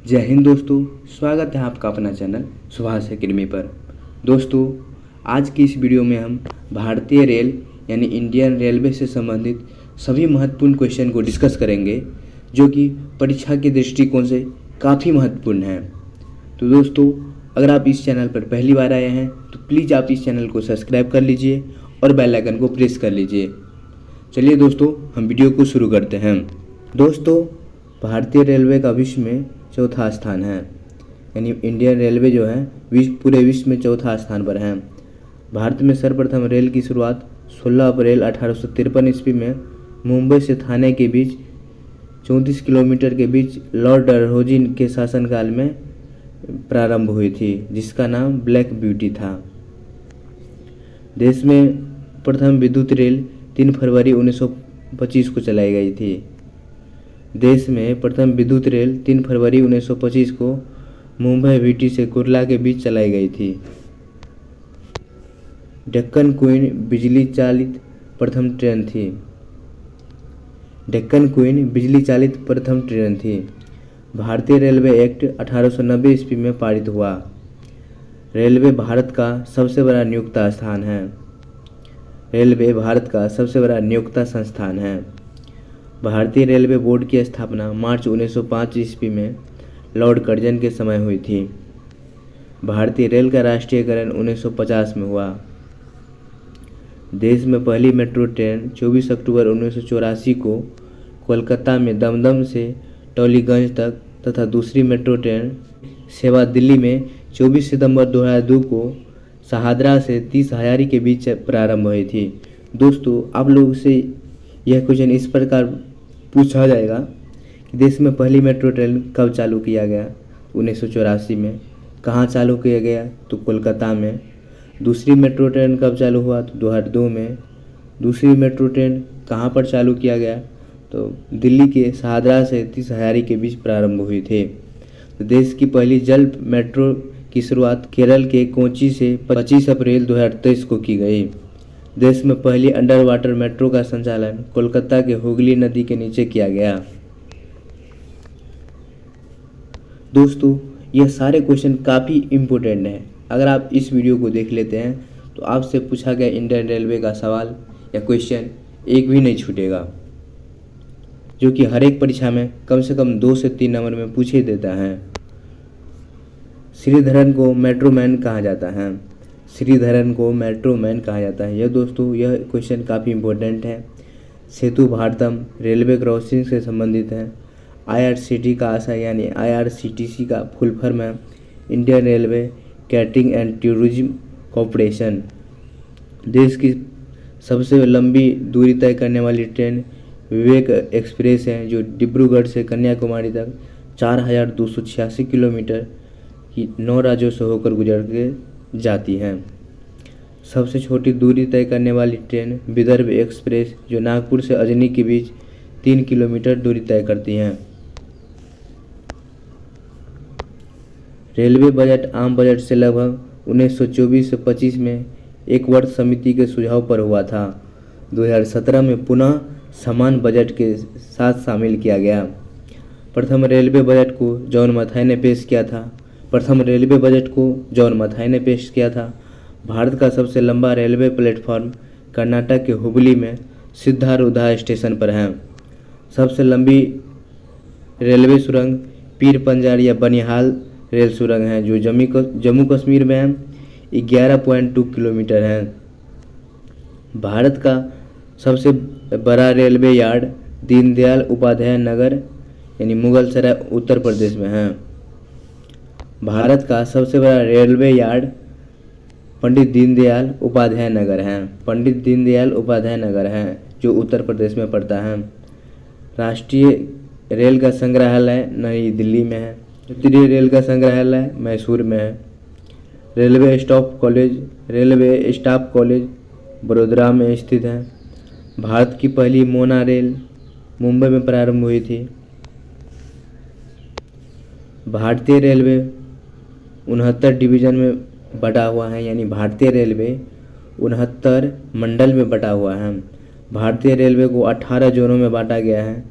जय हिंद दोस्तों, स्वागत है आपका अपना चैनल सुभाष एकेडमी पर। दोस्तों, आज की इस वीडियो में हम भारतीय रेल यानी इंडियन रेलवे से संबंधित सभी महत्वपूर्ण क्वेश्चन को डिस्कस करेंगे, जो कि परीक्षा के दृष्टिकोण से काफ़ी महत्वपूर्ण हैं। तो दोस्तों, अगर आप इस चैनल पर पहली बार आए हैं तो प्लीज़ आप इस चैनल को सब्सक्राइब कर लीजिए और बेल आइकन को प्रेस कर लीजिए। चलिए दोस्तों, हम वीडियो को शुरू करते हैं। दोस्तों, भारतीय रेलवे का विश्व में चौथा स्थान है, यानी इंडियन रेलवे जो है पूरे विश्व में चौथा स्थान पर है। भारत में सर्वप्रथम रेल की शुरुआत 16 अप्रैल 1853 ईस्वी में मुंबई से थाने के बीच 34 किलोमीटर के बीच लॉर्ड डलहौजी के शासनकाल में प्रारंभ हुई थी, जिसका नाम ब्लैक ब्यूटी था। देश में प्रथम विद्युत रेल 3 फरवरी 1925 को चलाई गई थी। देश में प्रथम विद्युत रेल 3 फरवरी 1925 को मुंबई वीटी से कुर्ला के बीच चलाई गई थी। डेक्कन क्वीन बिजली चालित प्रथम ट्रेन थी। डेक्कन क्वीन बिजली चालित प्रथम ट्रेन थी। भारतीय रेलवे एक्ट 1890 ईस्वी में पारित हुआ। रेलवे भारत का सबसे बड़ा नियोक्ता स्थान है। रेलवे भारत का सबसे बड़ा नियोक्ता संस्थान है। भारतीय रेलवे बोर्ड की स्थापना मार्च 1905 ईस्वी में लॉर्ड कर्जन के समय हुई थी। भारतीय रेल का राष्ट्रीयकरण 1950 में हुआ। देश में पहली मेट्रो ट्रेन 24 अक्टूबर 1984 को कोलकाता में दमदम से टॉलीगंज तक तथा दूसरी मेट्रो ट्रेन सेवा दिल्ली में 24 सितंबर 2002 को शाहदरा से 30 हजारी के बीच प्रारंभ हुई थी। दोस्तों, आप लोगों से यह क्वेश्चन इस प्रकार पूछा जाएगा कि देश में पहली मेट्रो ट्रेन कब चालू किया गया? 1984 में। कहाँ चालू किया गया? तो कोलकाता में। दूसरी मेट्रो ट्रेन कब चालू हुआ? तो 2002 में। दूसरी मेट्रो ट्रेन कहाँ पर चालू किया गया? तो दिल्ली के शाहदरा से 30 हजारी के बीच प्रारंभ हुई थी। तो देश की पहली जल मेट्रो की शुरुआत केरल के कोच्चि से 25 अप्रैल 2023 को की गई। देश में पहली अंडर वाटर मेट्रो का संचालन कोलकाता के हुगली नदी के नीचे किया गया। दोस्तों, यह सारे क्वेश्चन काफ़ी इम्पोर्टेंट हैं। अगर आप इस वीडियो को देख लेते हैं तो आपसे पूछा गया इंडियन रेलवे का सवाल या क्वेश्चन एक भी नहीं छूटेगा, जो कि हर एक परीक्षा में कम से कम 2 से 3 नंबर में पूछ ही देता है। श्रीधरन को मेट्रो मैन कहा जाता है। श्रीधरन को मेट्रो मैन कहा जाता है। यह दोस्तों, यह क्वेश्चन काफ़ी इम्पोर्टेंट है। सेतु भारतम रेलवे क्रॉसिंग से संबंधित है। IRCT का आशय यानी IRCTC का फुल फॉर्म है Indian railway catering and tourism corporation. देश की सबसे लंबी दूरी तय करने वाली ट्रेन विवेक एक्सप्रेस है, जो डिब्रूगढ़ से कन्याकुमारी तक 4286 किलोमीटर की 9 राज्यों से होकर गुजर के जाती हैं। सबसे छोटी दूरी तय करने वाली ट्रेन विदर्भ एक्सप्रेस, जो नागपुर से अजनी के बीच 3 किलोमीटर दूरी तय करती हैं। रेलवे बजट आम बजट से लगभग 1924 से 25 में एक वर्ष समिति के सुझाव पर हुआ था। 2017 में पुनः समान बजट के साथ शामिल किया गया। प्रथम रेलवे बजट को जॉन मथाई ने पेश किया था। भारत का सबसे लंबा रेलवे प्लेटफॉर्म कर्नाटक के हुबली में सिद्धारूढ़ा स्टेशन पर है। सबसे लंबी रेलवे सुरंग पीर पंजाल या बनिहाल रेल सुरंग है, जो जम्मू कश्मीर में है। 11.2 किलोमीटर है। भारत का सबसे बड़ा रेलवे यार्ड दीनदयाल उपाध्याय नगर यानी मुगलसराय उत्तर प्रदेश में है। भारत का सबसे बड़ा रेलवे यार्ड पंडित दीनदयाल उपाध्याय नगर है, जो उत्तर प्रदेश में पड़ता है। राष्ट्रीय रेल का संग्रहालय नई दिल्ली में है। क्षेत्रीय रेल का संग्रहालय मैसूर में है। रेलवे स्टाफ कॉलेज बड़ोदरा में स्थित है। भारत की पहली मोना रेल मुंबई में प्रारंभ हुई थी। भारतीय रेलवे 69 डिवीज़न में बटा हुआ है, यानी भारतीय रेलवे 69 मंडल में बटा हुआ है। भारतीय रेलवे को 18 जोनों में बांटा गया है,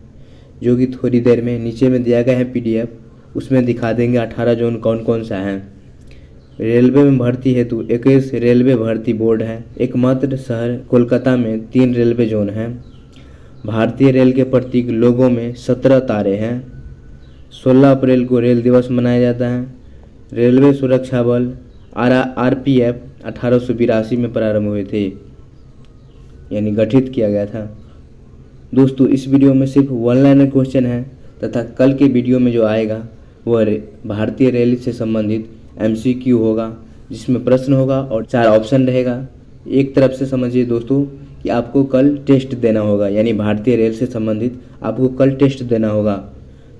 जो कि थोड़ी देर में नीचे में दिया गया है PDF, उसमें दिखा देंगे 18 जोन कौन कौन सा है। रेलवे में भर्ती हेतु 21 रेलवे भर्ती बोर्ड है। एकमात्र शहर कोलकाता में 3 रेलवे जोन हैं। भारतीय रेल के प्रतीक लोगों में 17 तारे हैं। 16 अप्रैल को रेल दिवस मनाया जाता है। रेलवे सुरक्षा बल RPF 1882 में प्रारंभ हुए थे, यानी गठित किया गया था। दोस्तों इस वीडियो में सिर्फ वन लाइनर क्वेश्चन है तथा कल के वीडियो में जो आएगा वह भारतीय रेल से संबंधित MCQ होगा, जिसमें प्रश्न होगा और 4 ऑप्शन रहेगा। एक तरफ से समझिए दोस्तों कि आपको कल टेस्ट देना होगा, यानी भारतीय रेल से संबंधित आपको कल टेस्ट देना होगा।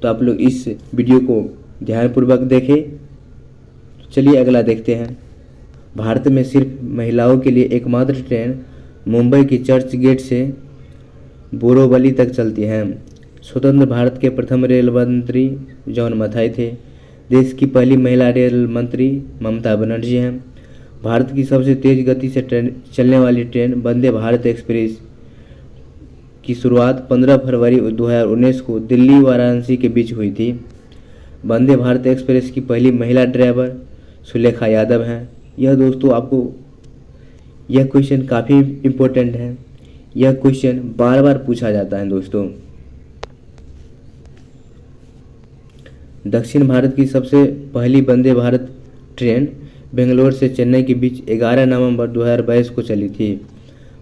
तो आप लोग इस वीडियो को ध्यानपूर्वक देखें। चलिए अगला देखते हैं। भारत में सिर्फ महिलाओं के लिए एकमात्र ट्रेन मुंबई की चर्च गेट से बोरीवली तक चलती है। स्वतंत्र भारत के प्रथम रेल मंत्री जॉन मथाई थे। देश की पहली महिला रेल मंत्री ममता बनर्जी हैं। भारत की सबसे तेज गति से चलने वाली ट्रेन वंदे भारत एक्सप्रेस की शुरुआत 15 फरवरी 2019 को दिल्ली वाराणसी के बीच हुई थी। वंदे भारत एक्सप्रेस की पहली महिला ड्राइवर सुलेखा यादव हैं। यह दोस्तों आपको यह क्वेश्चन काफ़ी इम्पोर्टेंट है। यह क्वेश्चन बार बार पूछा जाता है दोस्तों। दक्षिण भारत की सबसे पहली वंदे भारत ट्रेन बेंगलोर से चेन्नई के बीच 11 नवंबर 2022 को चली थी।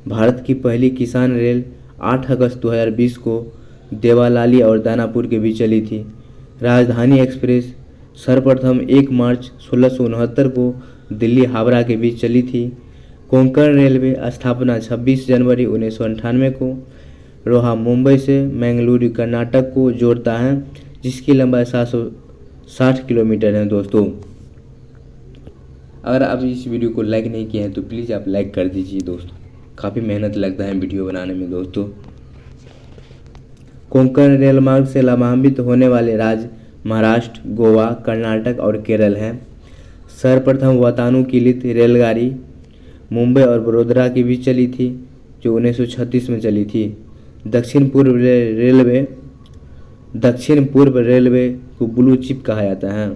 भारत की पहली किसान रेल 8 अगस्त 2020 को देवालाली और दानापुर के बीच चली थी। राजधानी एक्सप्रेस सर्वप्रथम 1 मार्च 1669 को दिल्ली हावड़ा के बीच चली थी। कोंकण रेलवे स्थापना 26 जनवरी 1998 को रोहा मुंबई से मैंगलुरु कर्नाटक को जोड़ता है, जिसकी लंबाई 760 किलोमीटर है। दोस्तों अगर आप इस वीडियो को लाइक नहीं किए हैं तो प्लीज़ आप लाइक कर दीजिए दोस्तों, काफ़ी मेहनत लगता है वीडियो बनाने में दोस्तों। कोंकण रेल मार्ग से लाभान्वित होने वाले राज्य महाराष्ट्र, गोवा, कर्नाटक और केरल हैं। सर्वप्रथम वातानुकूलित रेलगाड़ी मुंबई और बड़ोदरा के बीच चली थी, जो 1936 में चली थी। दक्षिण पूर्व रेलवे को ब्लू चिप कहा जाता है।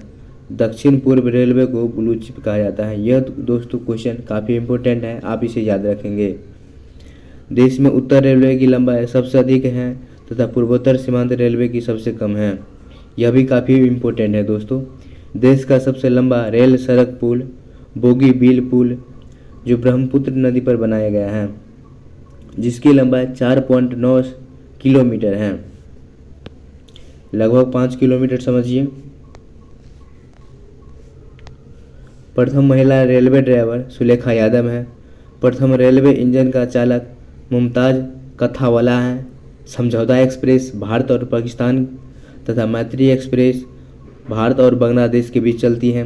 दक्षिण पूर्व रेलवे को ब्लू चिप कहा जाता है। यह दोस्तों क्वेश्चन काफ़ी इम्पोर्टेंट है, आप इसे याद रखेंगे। देश में उत्तर रेलवे की लंबाई सबसे अधिक है तथा पूर्वोत्तर सीमांत रेलवे की सबसे कम है। यह भी काफ़ी इम्पोर्टेंट है दोस्तों। देश का सबसे लंबा रेल सड़क पुल बोगीबील पुल जो ब्रह्मपुत्र नदी पर बनाया गया है, जिसकी लंबाई 4.9 किलोमीटर है, लगभग 5 किलोमीटर समझिए। प्रथम महिला रेलवे ड्राइवर सुलेखा यादव है। प्रथम रेलवे इंजन का चालक मुमताज कथावाला है। समझौता एक्सप्रेस भारत और पाकिस्तान तथा मैत्री एक्सप्रेस भारत और बांग्लादेश के बीच चलती हैं।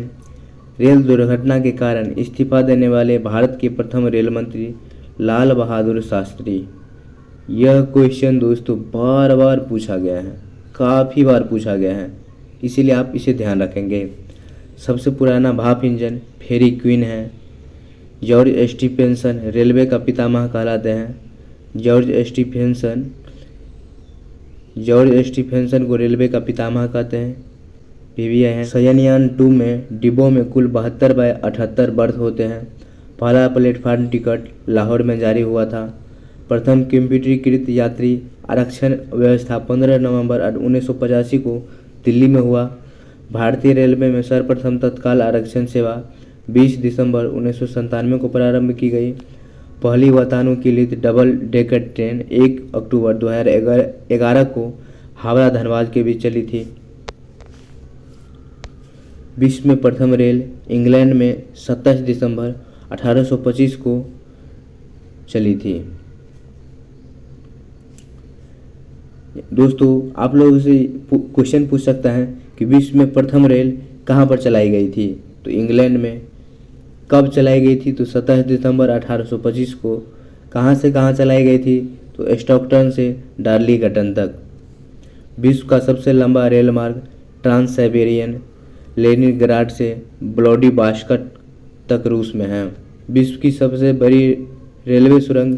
रेल दुर्घटना के कारण इस्तीफा देने वाले भारत के प्रथम रेल मंत्री लाल बहादुर शास्त्री। यह क्वेश्चन दोस्तों बार बार पूछा गया है, काफ़ी बार पूछा गया है, इसीलिए आप इसे ध्यान रखेंगे। सबसे पुराना भाप इंजन फेरी क्वीन है। जॉर्ज स्टीफेंसन रेलवे का पितामह कहलाते हैं। जॉर्ज स्टीफेंसन को रेलवे का पितामह कहते हैं। PVI है। शयनयान 2 में डिब्बों में कुल 72/78 बर्थ होते हैं। पहला प्लेटफार्म टिकट लाहौर में जारी हुआ था। प्रथम कंप्यूटरीकृत यात्री आरक्षण व्यवस्था 15 नवंबर 1985 को दिल्ली में हुआ। भारतीय रेलवे में सर्वप्रथम तत्काल आरक्षण सेवा 20 दिसंबर 1997 को प्रारंभ की गई। पहली वातानुकूलित डबल डेकर ट्रेन 1 अक्टूबर 2011 को हावड़ा धनबाद के बीच चली थी। विश्व में प्रथम रेल इंग्लैंड में 27 दिसंबर 1825 को चली थी। दोस्तों आप लोगों से क्वेश्चन पूछ सकता है कि विश्व में प्रथम रेल कहाँ पर चलाई गई थी, तो इंग्लैंड में। कब चलाई गई थी, तो 27 दिसंबर 1825 को। कहाँ से कहाँ चलाई गई थी, तो स्टॉकटन से डार्लिंगटन तक। विश्व का सबसे लंबा रेल मार्ग ट्रांस साइबेरियन लेनिनग्राड से व्लादिवोस्टॉक तक रूस में है। विश्व की सबसे बड़ी रेलवे सुरंग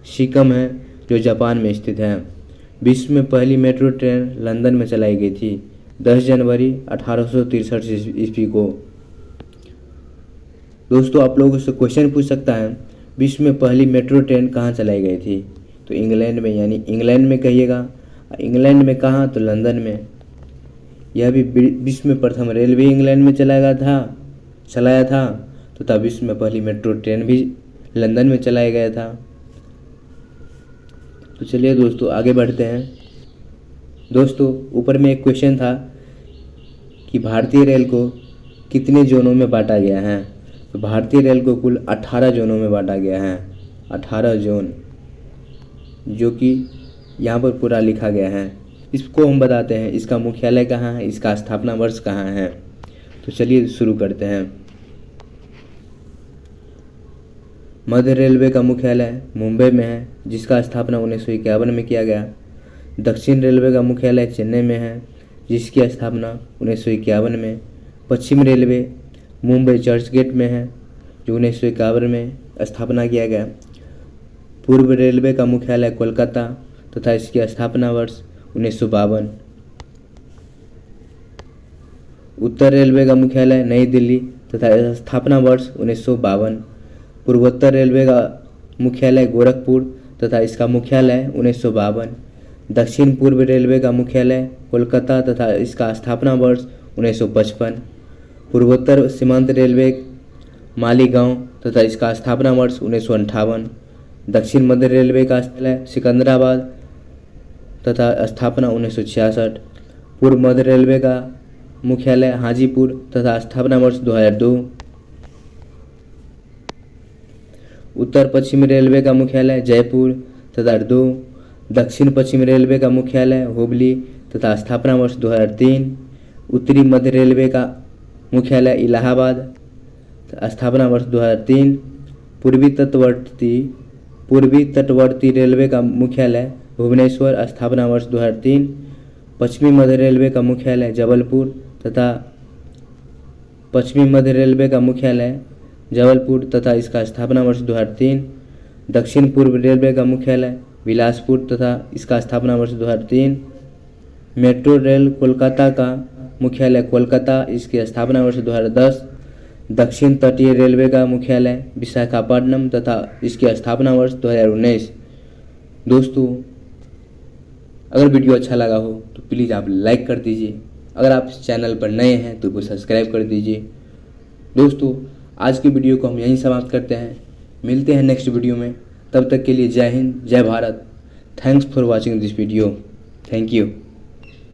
शिकम है, जो जापान में स्थित है। विश्व में पहली मेट्रो ट्रेन लंदन में चलाई गई थी। 10 जनवरी 1863 ईस्वी को। दोस्तों आप लोगों से क्वेश्चन पूछ सकता है, विश्व में पहली मेट्रो ट्रेन कहाँ चलाई गई थी? तो इंग्लैंड में, यानी इंग्लैंड में कहिएगा। इंग्लैंड में कहाँ? तो लंदन में। यह भी विश्व में प्रथम रेलवे इंग्लैंड में चलाया था तथा विश्व में पहली मेट्रो ट्रेन भी लंदन में चलाया गया था। तो चलिए दोस्तों आगे बढ़ते हैं। दोस्तों ऊपर में एक क्वेश्चन था कि भारतीय रेल को कितने जोनों में बांटा गया है? तो भारतीय रेल को कुल 18 जोनों में बांटा गया है। 18 जोन, जो कि यहाँ पर पूरा लिखा गया है। इसको हम बताते हैं, इसका मुख्यालय कहाँ है, इसका स्थापना वर्ष कहाँ है। तो चलिए शुरू करते हैं। मध्य रेलवे का मुख्यालय मुंबई में है, जिसका स्थापना 1951 में किया गया। दक्षिण रेलवे का मुख्यालय चेन्नई में है, जिसकी स्थापना 1951 में। पश्चिम रेलवे मुंबई चर्च गेट में है, जो 1951 में स्थापना किया गया। पूर्व रेलवे का मुख्यालय कोलकाता तथा इसकी स्थापना वर्ष 1952। उत्तर रेलवे का मुख्यालय नई दिल्ली तथा स्थापना वर्ष 1952। पूर्वोत्तर रेलवे का मुख्यालय गोरखपुर तथा इसका मुख्यालय 1952। दक्षिण पूर्व रेलवे का मुख्यालय कोलकाता तथा इसका स्थापना वर्ष 1955। पूर्वोत्तर सीमांत रेलवे मालीगांव तथा इसका स्थापना वर्ष 1958। दक्षिण मध्य रेलवे का सिकंदराबाद तथा स्थापना 1966। पूर्व मध्य रेलवे का मुख्यालय हाजीपुर तथा स्थापना वर्ष 2002। उत्तर पश्चिम रेलवे का मुख्यालय जयपुर तथा 2। दक्षिण पश्चिम रेलवे का मुख्यालय हुबली तथा स्थापना वर्ष 2003। उत्तरी मध्य रेलवे का मुख्यालय इलाहाबाद, स्थापना वर्ष 2003। पूर्वी तटवर्ती रेलवे का मुख्यालय भुवनेश्वर, स्थापना वर्ष 2003। पश्चिमी मध्य रेलवे का मुख्यालय जबलपुर तथा इसका स्थापना वर्ष 2003। दक्षिण पूर्व रेलवे का मुख्यालय बिलासपुर तथा इसका स्थापना वर्ष 2003। मेट्रो रेल कोलकाता का मुख्यालय कोलकाता, इसकी स्थापना वर्ष 2010। दक्षिण तटीय रेलवे का मुख्यालय विशाखापट्टनम तथा इसकी स्थापना वर्ष 2019। दोस्तों अगर वीडियो अच्छा लगा हो तो प्लीज़ आप लाइक कर दीजिए। अगर आप इस चैनल पर नए हैं तो इसे सब्सक्राइब कर दीजिए। दोस्तों आज की वीडियो को हम यहीं समाप्त करते हैं। मिलते हैं नेक्स्ट वीडियो में। तब तक के लिए जय हिंद, जय Bharat. Thanks for watching this video. Thank you.